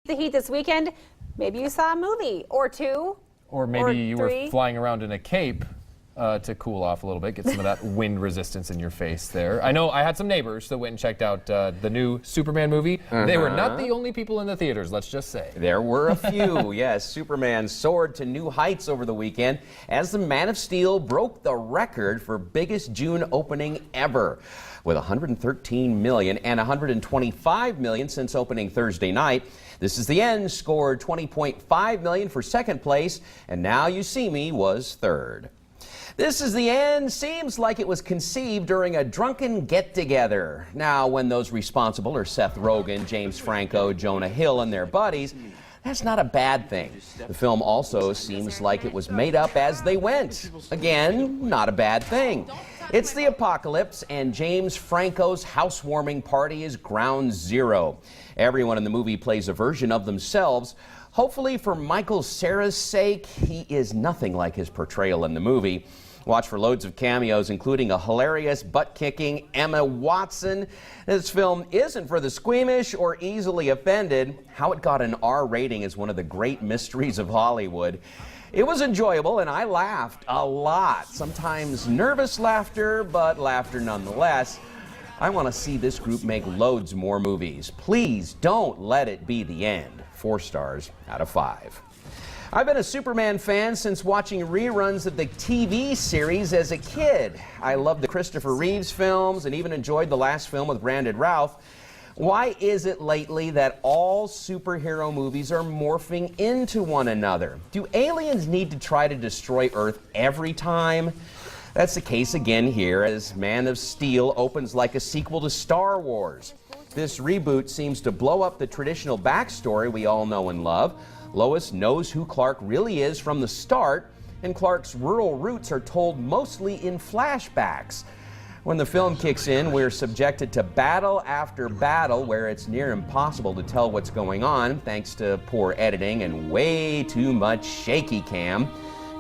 The heat this weekend, maybe you saw a movie or two. Or maybe you were flying around in a cape to cool off a little bit, get some of that wind resistance in your face there. I know I had some neighbors that went and checked out the new Superman movie. They were not the only people in the theaters, let's just say. There were a few, yes. Superman soared to new heights over the weekend as the Man of Steel broke the record for biggest June opening ever, with 113 million and 125 million since opening Thursday night. This Is the End scored 20.5 million for second place, and Now You See Me was third. This Is the End seems like it was conceived during a drunken get-together. Now, when those responsible are Seth Rogen, James Franco, Jonah Hill, and their buddies, that's not a bad thing. The film also seems like it was made up as they went. Again, not a bad thing. It's the apocalypse, and James Franco's housewarming party is ground zero. Everyone in the movie plays a version of themselves. Hopefully, for Michael Cera's sake, he is nothing like his portrayal in the movie. Watch for loads of cameos, including a hilarious, butt-kicking Emma Watson. This film isn't for the squeamish or easily offended. How it got an R rating is one of the great mysteries of Hollywood. It was enjoyable, and I laughed a lot. Sometimes nervous laughter, but laughter nonetheless. I want to see this group make loads more movies. Please don't let it be the end. 4 stars out of 5. I've been a Superman fan since watching reruns of the TV series as a kid. I loved the Christopher Reeves films and even enjoyed the last film with Brandon Routh. Why is it lately that all superhero movies are morphing into one another? Do aliens need to try to destroy Earth every time? That's the case again here, as Man of Steel opens like a sequel to Star Wars. This reboot seems to blow up the traditional backstory we all know and love. Lois knows who Clark really is from the start, and Clark's rural roots are told mostly in flashbacks. When the film kicks in, we're subjected to battle after battle where it's near impossible to tell what's going on thanks to poor editing and way too much shaky cam.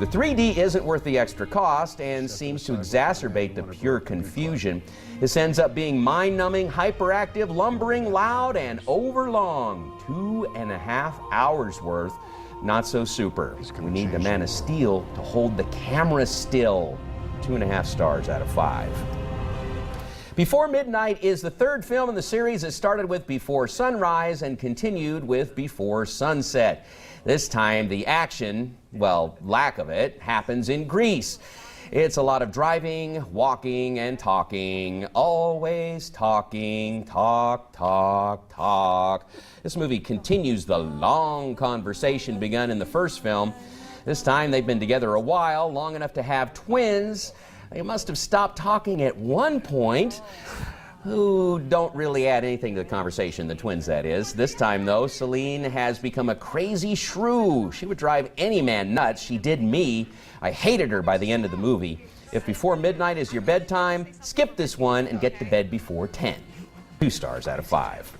The 3D isn't worth the extra cost and seems to exacerbate the pure confusion. This ends up being mind-numbing, hyperactive, lumbering, loud, and overlong. 2.5 hours worth. Not so super. We need the Man of Steel to hold the camera still. 2.5 stars out of 5. Before Midnight is the third film in the series that started with Before Sunrise and continued with Before Sunset. This time the action, well, lack of it, happens in Greece. It's a lot of driving, walking, and talking. Always talking, talk, talk, talk. This movie continues the long conversation begun in the first film. This time they've been together a while, long enough to have twins. They must have stopped talking at one point. Who don't really add anything to the conversation, the twins that is. This time though, Celine has become a crazy shrew. She would drive any man nuts. She did me. I hated her by the end of the movie. If Before Midnight is your bedtime, skip this one and get to bed before 10. 2 stars out of 5.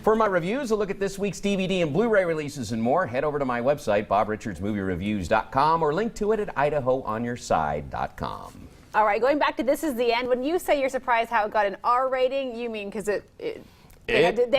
For my reviews, a look at this week's DVD and Blu-ray releases and more, head over to my website, BobRichardsMovieReviews.com, or link to it at IdahoOnYourSide.com. All right, going back to This Is the End, when you say you're surprised how it got an R rating, you mean because they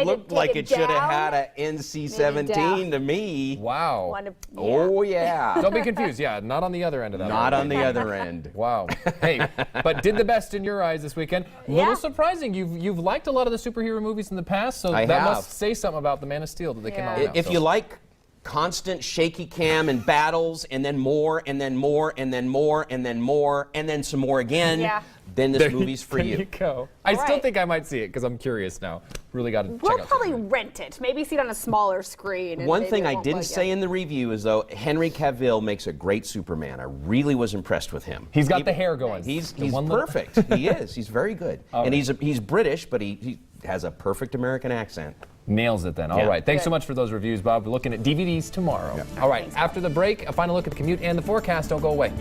looked like it should have had an NC-17 to me. Wow. Oh, yeah. Don't be confused. Yeah, not on the other end of that. Not on the other end. Wow. Hey, but did the best in your eyes this weekend. A little surprising. You've liked a lot of the superhero movies in the past, so that must say something about the Man of Steel that they came out with. If you like constant shaky cam and battles, and then more, and then more, and then more, and then more, and then some more again, then this movie's for you. There you go. I still think I might see it because I'm curious now. Really got to check out. We'll probably rent it. Maybe see it on a smaller screen. One thing I didn't say in the review is, though, Henry Cavill makes a great Superman. I really was impressed with him. He's got the hair going. He's perfect. He is. He's very good. And he's British, but he has a perfect American accent. Nails it then. All right. Thanks so much for those reviews, Bob. We're looking at DVDs tomorrow. All right. After the break, a final look at the commute and the forecast. Don't go away.